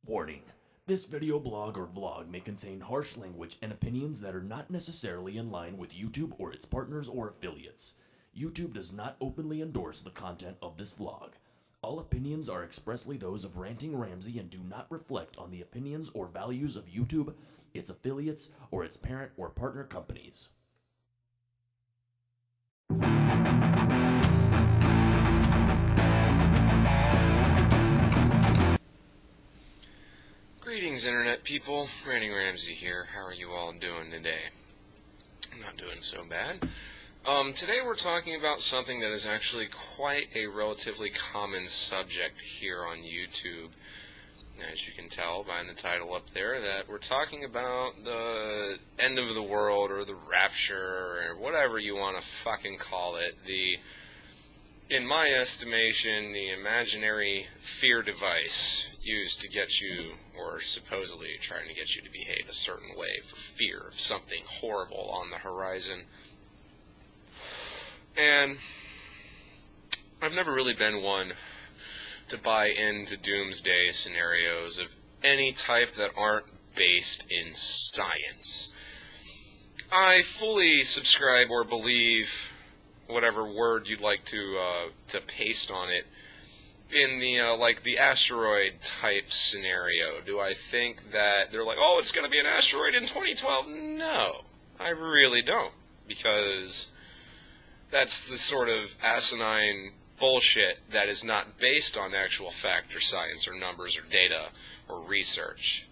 Warning. This video blog or vlog may contain harsh language and opinions that are not necessarily in line with YouTube or its partners or affiliates. YouTube does not openly endorse the content of this vlog. All opinions are expressly those of Ranting Ramsay and do not reflect on the opinions or values of YouTube, its affiliates, or its parent or partner companies. Greetings, Internet people. RantingRamsay here. How are you all doing today? I'm not doing so bad. Today we're talking about something that is actually quite a relatively common subject here on YouTube. As you can tell by the title up there, that we're talking about the end of the world, or the rapture, or whatever you want to fucking call it. In my estimation, the imaginary fear device used to get you, or supposedly trying to get you to behave a certain way for fear of something horrible on the horizon. And I've never really been one to buy into doomsday scenarios of any type that aren't based in science. I fully subscribe or believe, whatever word you'd like to paste on it, in the like the asteroid type scenario. Do I think that they're like, oh, it's going to be an asteroid in 2012? No, I really don't, because that's the sort of asinine bullshit that is not based on actual fact or science or numbers or data or research.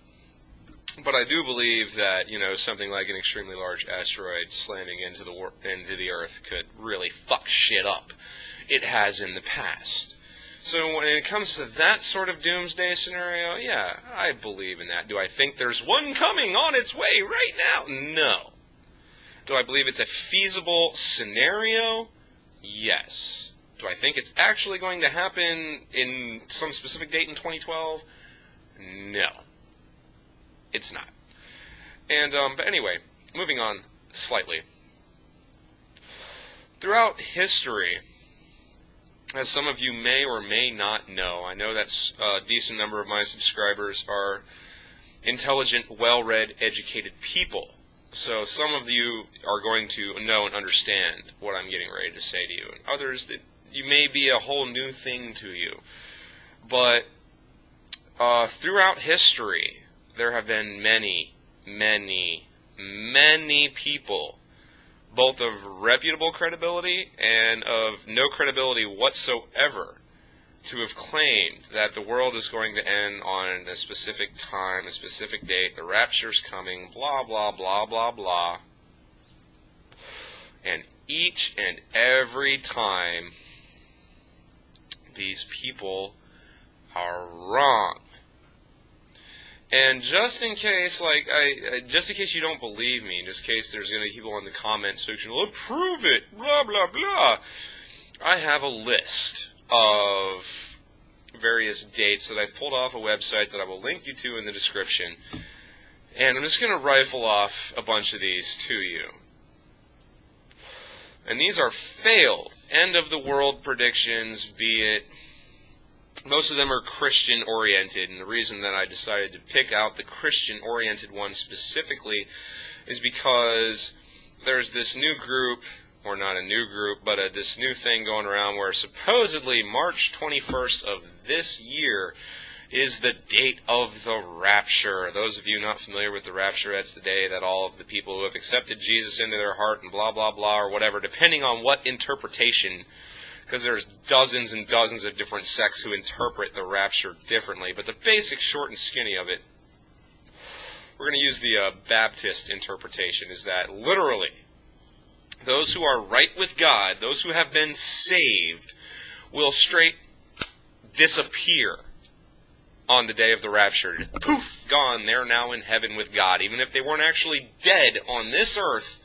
But I do believe that, something like an extremely large asteroid slamming into the Earth could really fuck shit up. It has in the past. So when it comes to that sort of doomsday scenario, yeah, I believe in that. Do I think there's one coming on its way right now? No. Do I believe it's a feasible scenario? Yes. Do I think it's actually going to happen in some specific date in 2012? No. It's not. And, but anyway, moving on slightly. Throughout history, as some of you may or may not know, I know that a decent number of my subscribers are intelligent, well-read, educated people. So some of you are going to know and understand what I'm getting ready to say to you, and others that you may be a whole new thing to you. But throughout history, there have been many, many, many people, both of reputable credibility and of no credibility whatsoever, to have claimed that the world is going to end on a specific time, a specific date, the rapture's coming, blah, blah, blah, blah, blah. And each and every time, these people are wrong. And just in case, just in case you don't believe me, just in case there's going to be people in the comment section, well, prove it, blah, blah, blah, I have a list of various dates that I've pulled off a website that I will link you to in the description. And I'm just going to rifle off a bunch of these to you. And these are failed end-of-the-world predictions, be it... Most of them are Christian-oriented, and the reason that I decided to pick out the Christian-oriented one specifically is because there's this new group, or not a new group, but this new thing going around where supposedly March 21st of this year is the date of the rapture. Those of you not familiar with the rapture, that's the day that all of the people who have accepted Jesus into their heart and blah, blah, blah, or whatever, depending on what interpretation, because there's dozens and dozens of different sects who interpret the rapture differently, but the basic short and skinny of it, we're going to use the Baptist interpretation, is that literally those who are right with God, those who have been saved, will straight disappear on the day of the rapture. Poof, gone. They're now in heaven with God. Even if they weren't actually dead on this earth,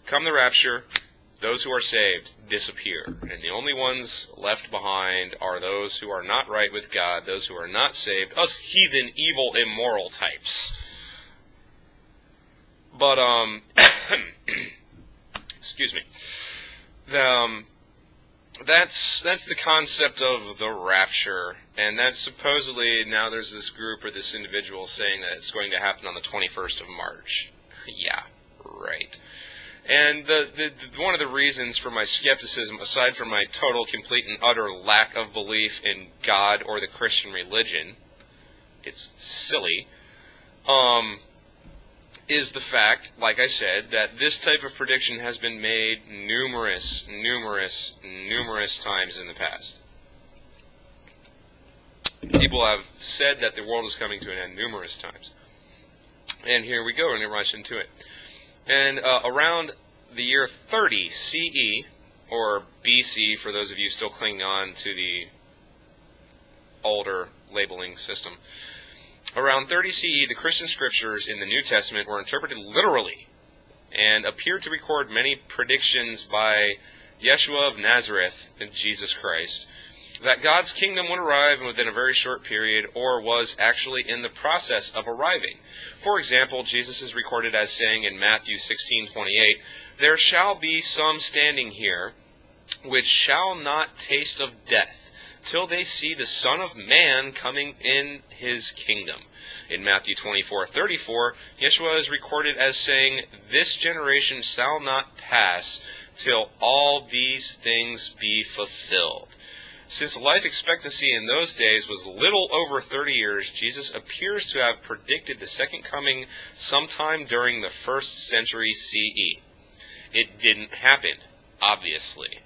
come the rapture, those who are saved disappear. And the only ones left behind are those who are not right with God, those who are not saved, us heathen, evil, immoral types. But, excuse me. that's the concept of the rapture, and that's supposedly, now there's this group or this individual saying that it's going to happen on the 21st of March. Yeah, right. And the one of the reasons for my skepticism, aside from my total, complete, and utter lack of belief in God or the Christian religion, it's silly, is the fact, like I said, that this type of prediction has been made numerous times in the past. People have said that the world is coming to an end numerous times. And here we go, we're going to rush into it. And around the year 30 CE, or BC, for those of you still clinging on to the older labeling system, around 30 CE, the Christian scriptures in the New Testament were interpreted literally and appeared to record many predictions by Yeshua of Nazareth, Jesus Christ, that God's kingdom would arrive within a very short period, or was actually in the process of arriving. For example, Jesus is recorded as saying in Matthew 16:28, "There shall be some standing here, which shall not taste of death, till they see the Son of Man coming in his kingdom." In Matthew 24:34, Yeshua is recorded as saying, "This generation shall not pass till all these things be fulfilled." Since life expectancy in those days was little over 30 years, Jesus appears to have predicted the second coming sometime during the 1st century CE. It didn't happen, obviously.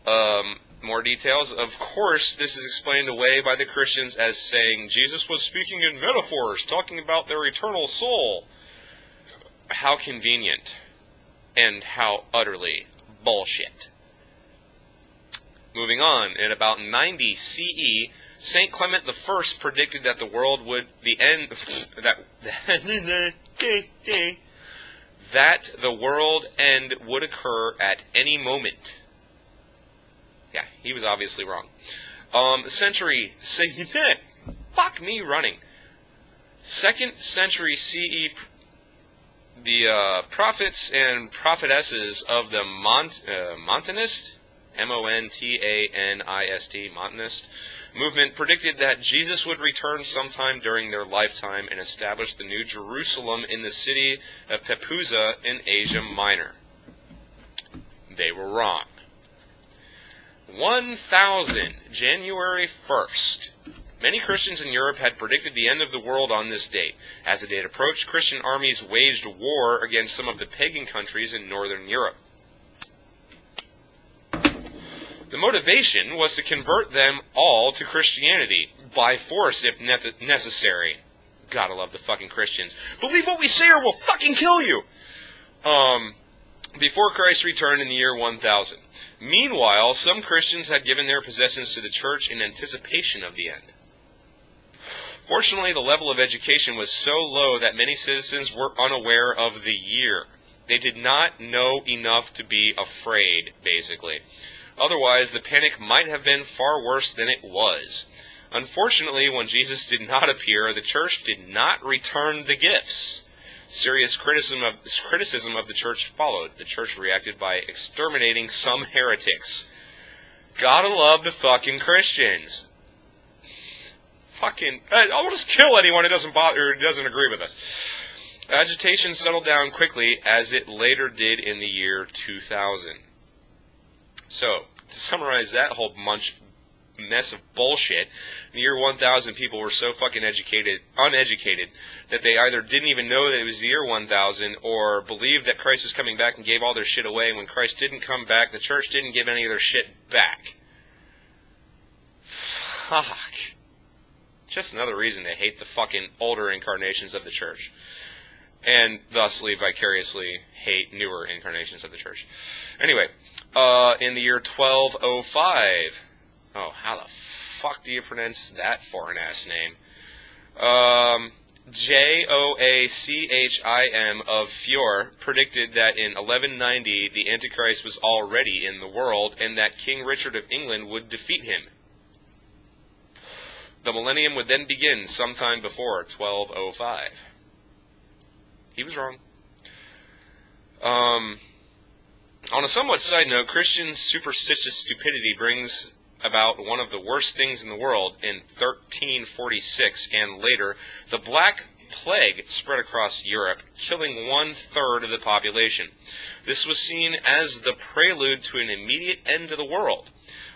More details. Of course, this is explained away by the Christians as saying Jesus was speaking in metaphors, talking about their eternal soul. How convenient, and how utterly bullshit. Moving on, in about 90 CE, St. Clement I predicted that the world would that the world end would occur at any moment. Yeah, he was obviously wrong. Fuck me running. 2nd century CE, the prophets and prophetesses of the Montanist, Montanist, Montanist movement predicted that Jesus would return sometime during their lifetime and establish the New Jerusalem in the city of Pepuza in Asia Minor. They were wrong. 1000, January 1st. Many Christians in Europe had predicted the end of the world on this date. As the date approached, Christian armies waged war against some of the pagan countries in northern Europe. The motivation was to convert them all to Christianity, by force if necessary. Gotta love the fucking Christians. Believe what we say or we'll fucking kill you! Before Christ returned in the year 1000. Meanwhile, some Christians had given their possessions to the church in anticipation of the end. Fortunately, the level of education was so low that many citizens were unaware of the year. They did not know enough to be afraid, basically. Otherwise, the panic might have been far worse than it was. Unfortunately, when Jesus did not appear, the church did not return the gifts. Serious criticism of the church followed. The church reacted by exterminating some heretics. Gotta love the fucking Christians. I'll just kill anyone who doesn't agree with us. Agitation settled down quickly, as it later did in the year 2000. So, to summarize that whole mess of bullshit, in the year 1000, people were so fucking uneducated, that they either didn't even know that it was the year 1000, or believed that Christ was coming back and gave all their shit away, and when Christ didn't come back, the church didn't give any of their shit back. Fuck. Just another reason to hate the fucking older incarnations of the church. And thusly, vicariously, hate newer incarnations of the church. Anyway, in the year 1205... Oh, how the fuck do you pronounce that foreign-ass name? Joachim of Fior predicted that in 1190 the Antichrist was already in the world, and that King Richard of England would defeat him. The millennium would then begin sometime before 1205. He was wrong. On a somewhat side note, Christian superstitious stupidity brings about one of the worst things in the world. In 1346 and later, the Black Plague spread across Europe, killing 1/3 of the population. This was seen as the prelude to an immediate end to the world.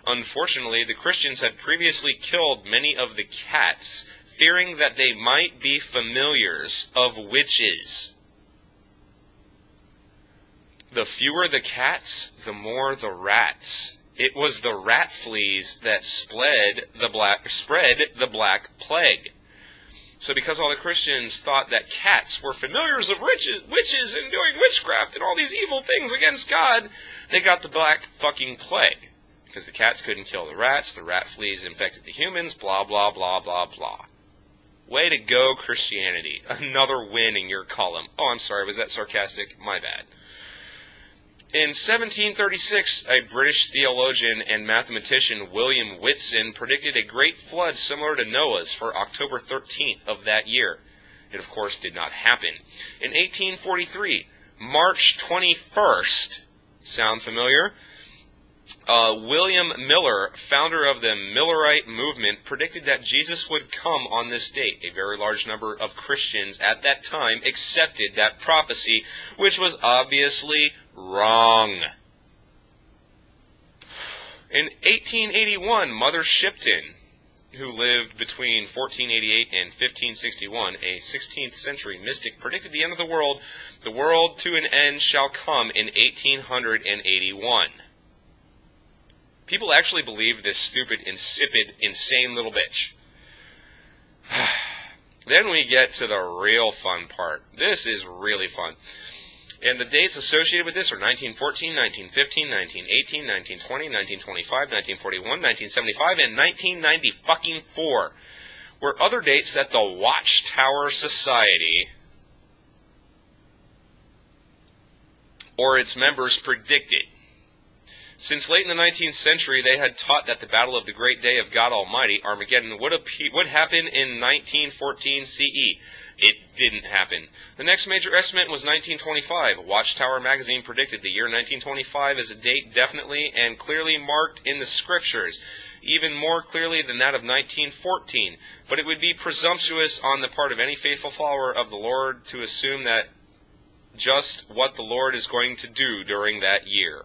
Unfortunately, the Christians had previously killed many of the cats, fearing that they might be familiars of witches. The fewer the cats, the more the rats. It was the rat fleas that spread the Black Plague. So because all the Christians thought that cats were familiars of witches and doing witchcraft and all these evil things against God, they got the Black fucking Plague. Because the cats couldn't kill the rats, the rat fleas infected the humans, blah, blah, blah, blah, blah. Way to go, Christianity. Another win in your column. Oh, I'm sorry, was that sarcastic? My bad. In 1736, a British theologian and mathematician, William Whitson, predicted a great flood similar to Noah's for October 13th of that year. It, of course, did not happen. In 1843, March 21st, sound familiar? William Miller, founder of the Millerite movement, predicted that Jesus would come on this date. A very large number of Christians at that time accepted that prophecy, which was obviously wrong. In 1881, Mother Shipton, who lived between 1488 and 1561, a 16th century mystic, predicted the end of the world. The world to an end shall come in 1881. People actually believe this stupid, insipid, insane little bitch. Then we get to the real fun part. This is really fun. And the dates associated with this are 1914, 1915, 1918, 1920, 1925, 1941, 1975, and 1994 were other dates that the Watchtower Society or its members predicted. Since late in the 19th century, they had taught that the battle of the great day of God Almighty, Armageddon, would happen in 1914 CE. It didn't happen. The next major estimate was 1925. Watchtower magazine predicted the year 1925 as a date definitely and clearly marked in the scriptures, even more clearly than that of 1914. But it would be presumptuous on the part of any faithful follower of the Lord to assume that just what the Lord is going to do during that year.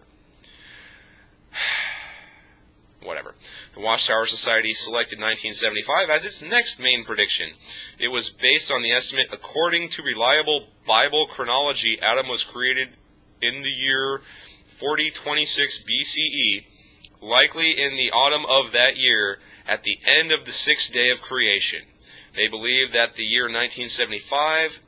Whatever. The Watchtower Society selected 1975 as its next main prediction. It was based on the estimate, according to reliable Bible chronology, Adam was created in the year 4026 BCE, likely in the autumn of that year, at the end of the sixth day of creation. They believe that the year 1975,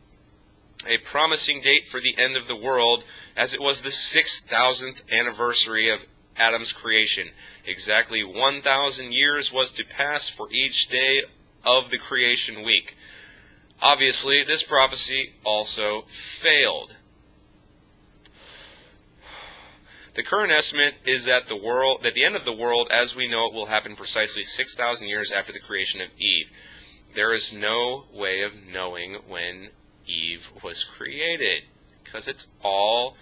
a promising date for the end of the world, as it was the 6,000th anniversary of Adam's creation. Exactly 1,000 years was to pass for each day of the creation week. Obviously, this prophecy also failed. The current estimate is that the end of the world as we know it will happen precisely 6,000 years after the creation of Eve. There is no way of knowing when Eve was created, because it's all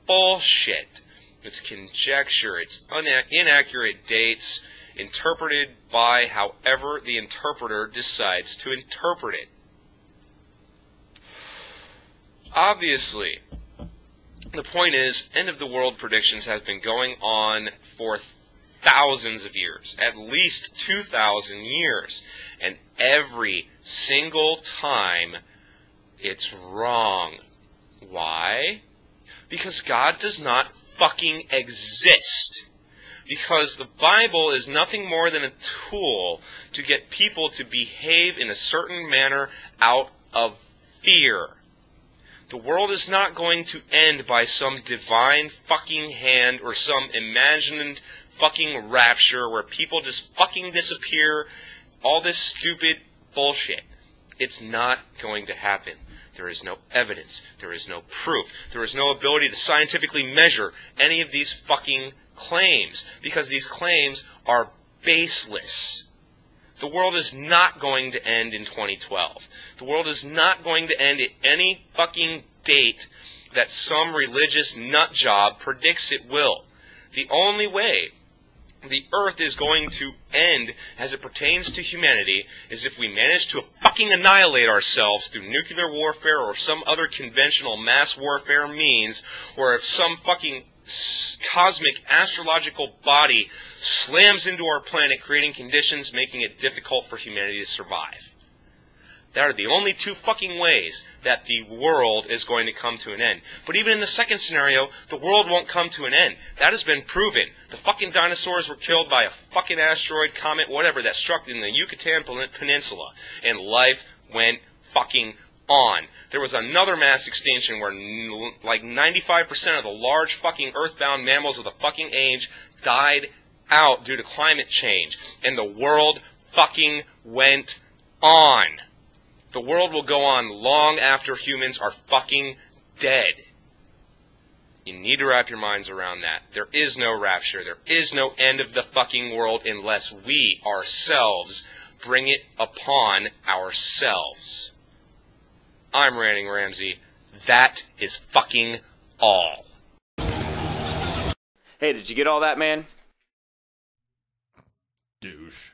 bullshit. It's conjecture, it's inaccurate dates, interpreted by however the interpreter decides to interpret it. Obviously, the point is, end-of-the-world predictions have been going on for thousands of years, at least 2,000 years, and every single time it's wrong. Why? Because God does not fucking exist. Because the Bible is nothing more than a tool to get people to behave in a certain manner out of fear. The world is not going to end by some divine fucking hand or some imagined fucking rapture where people just fucking disappear. All this stupid bullshit. It's not going to happen. There is no evidence. There is no proof. There is no ability to scientifically measure any of these fucking claims, because these claims are baseless. The world is not going to end in 2012. The world is not going to end at any fucking date that some religious nutjob predicts it will. The only way the Earth is going to end as it pertains to humanity is if we manage to fucking annihilate ourselves through nuclear warfare or some other conventional mass warfare means, or if some fucking cosmic astrological body slams into our planet, creating conditions making it difficult for humanity to survive. That are the only two fucking ways that the world is going to come to an end. But even in the second scenario, the world won't come to an end. That has been proven. The fucking dinosaurs were killed by a fucking asteroid, comet, whatever, that struck in the Yucatan Peninsula. And life went fucking on. There was another mass extinction where like 95% of the large fucking earthbound mammals of the fucking age died out due to climate change. And the world fucking went on. The world will go on long after humans are fucking dead. You need to wrap your minds around that. There is no rapture. There is no end of the fucking world unless we ourselves bring it upon ourselves. I'm RantingRamsay. That is fucking all. Hey, did you get all that, man? Douche.